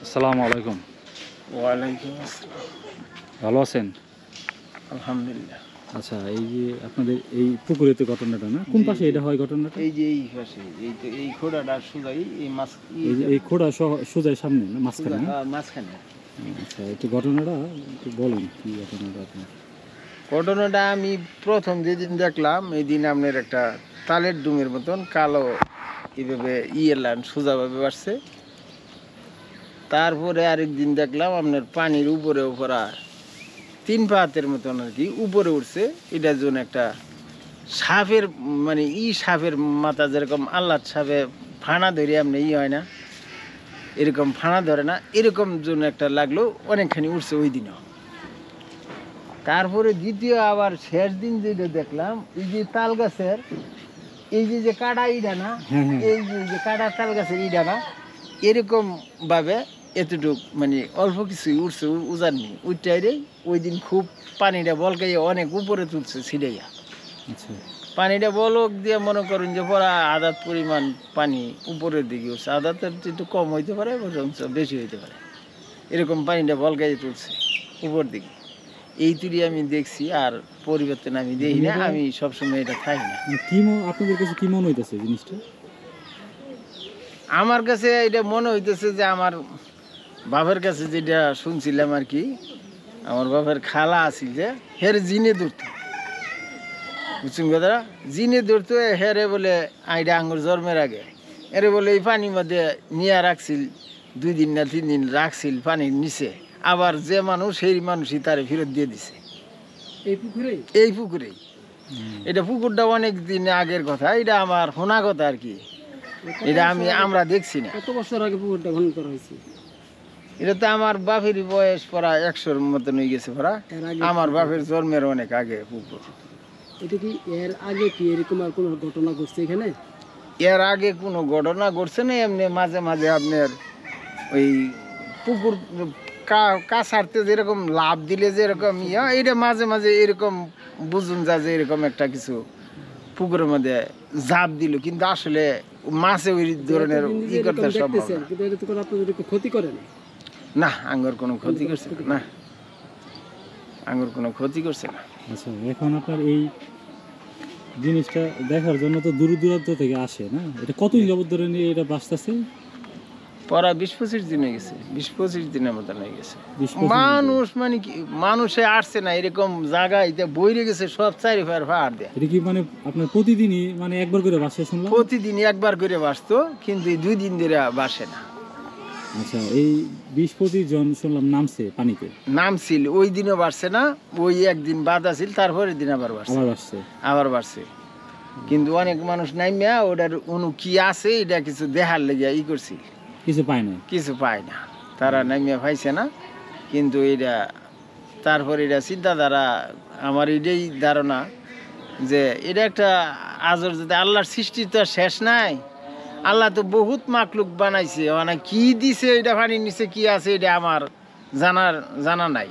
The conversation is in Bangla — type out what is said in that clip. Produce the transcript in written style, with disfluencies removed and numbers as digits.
আসসালামু আলাইকুম। ওয়ালাইকুম আসসালাম। ভালো আছেন? আলহামদুলিল্লাহ। আচ্ছা, এই যে আপনাদের এই পুকুরেতে ঘটনাটা না, কোন পাশে এটা হয় ঘটনাটা? এই যে এই পাশে এই তো এই খোড়াটা সোজাই এই মাছ এই যে এই খোড়া সোজা সামনে না, মাঝখানে না? মাঝখানে। আচ্ছা, একটু ঘটনাটা একটু বলেন, কি ঘটনাটা আপনার? ঘটনাটা আমি প্রথম যেদিন দেখলাম এই দিন আপনার একটা তালের ডুমের মতন কালো এইভাবে এলান সোজাভাবে বাড়ছে। তারপরে আরেকদিন দেখলাম আপনার পানির উপরে উপরা 3 পা হাতের মতন আর কি উপরে উঠছে। এটার জন্য একটা সাপের মানে সাপের মাথা যেরকম আল্লাহ সাপে ফানা ধরে আপনি হয় না, এরকম ফানা ধরে না, এরকম জন্য একটা লাগলো, অনেকখানি উঠছে ওই দিনও। তারপরে দ্বিতীয় আবার শেষ দিন যেটা দেখলাম এই যে তাল গাছের এই যে কাটা ইডা না, এই যে কাটা তাল গাছের ইডা না, এরকম ভাবে এতটুক মানে অল্প কিছুই উঠছে, উজাননি উঠটাই। ওই দিন খুব পানিটা বলকাইয়া অনেক উপরে তুলছে ছিড়াইয়া। আচ্ছা, পানিটা বলক দিয়ে মনে করুন যে পড়া আদাত পরিমাণ পানি উপরের দিকে উঠছে, আদাতের একটু কম হইতে পারে বরঞ্চ বেশি হইতে পারে, এরকম পানিটা বলকাই তুলছে উপর দিকে। এই তুলি আমি দেখছি, আর পরিবর্তন আমি দেখি না, আমি সবসময় এটা থাকি না। আপনাদের কাছে কি মনে হইতেছে জিনিসটা? আমার কাছে এটা মনে হইতেছে যে আমার বাপের কাছে যেটা শুনছিলাম আর কি, আমার বাপের খালা আছিল যে হের জিনে ধরতো, বুঝছেন কথা, জিনে ধরতো হেরে বলে আইডা আঙ্গুর জন্মের আগে এরে বলে এই পানির মধ্যে নিয়ে রাখছিল 2 দিন না 3 দিন রাখছিল পানির নিচে, আবার যে মানুষ সেই মানুষই তারে ফেরত দিয়ে দিছে এই পুকুরেই। এটা পুকুরটা অনেক দিন আগের কথা, এটা আমার শোনা কথা আর কি, এটা আমরা দেখছি না। কত বছর আগে পুকুরটা খনন করা হয়েছে? এটা তো আমার বাপেরই বয়স প্রায় 100-র মতন হয়ে গেছে প্রায়, আমার বাপের জন্মের অনেক আগে পুকুর। এটা কি এর আগে কি এরকম আর কোনো ঘটনা ঘটছে এখানে? এর আগে কোনো ঘটনা ঘটছে না, এমনি মাঝে মাঝে আপনার ওই পুকুর কাছাড়তে যেরকম লাভ দিলে যেরকম এটা মাঝে মাঝে এরকম বুঝুন যা যে এরকম একটা কিছু পুকুরের মধ্যে ঝাঁপ দিল, কিন্তু আসলে মাছে ওই ধরনের করতে সম্ভব না। কিন্তু এটা তো কোনো আপনাদের ক্ষতি করে না? না, আঙ্গুর কোনো ক্ষতি করছে না, আঙ্গুর কোনো ক্ষতি করছে না। আচ্ছা, এখন আপনার এই জিনিসটা দেখার জন্য তো দূর দূরান্ত থেকে আসে না, এটা কতদিন যাবত ধরে নিয়ে এটা বাঁচতেছে? পরা 20-25 দিন হয়ে গেছে, 20-25 দিনের মতন হয়ে গেছে। 20-25 মানুষ মানে কি মানুষে আসছে না, এরকম জায়গায় বইরে গেছে সব চারিফার পাহাড় দিয়ে। এটা কি মানে আপনার প্রতিদিনই মানে একবার করে বাসে শুনলাম? প্রতিদিনই একবার করে বাসতো, কিন্তু এই 2 দিন ধরে বাসে না। আচ্ছা, এই 20-25 জন শুনলাম নামছে পানিতে? নামছিল, ওই দিনও বাড়ছে না, ওই একদিন বাদ আছিল, তারপরের দিন আবার বাড়ছে, আবার বাড়ছে। কিন্তু অনেক মানুষ নামিয়া ওটার অনু কি আছে এটা কিছু দেখার লেগে করছিল, কিছু পায় না, কিছু পায় না, তারা নামিয়া পাইছে না। কিন্তু এটা তারপর এটা চিন্তাধারা আমার এটাই ধারণা যে এটা একটা আজর, যদি আল্লাহর সৃষ্টি তো শেষ নাই, আল্লাহ তো বহুত মাকলুক বানাইছে, মানে কি দিছে এটা পানির নিচে কি আছে এটা আমার জানা নাই।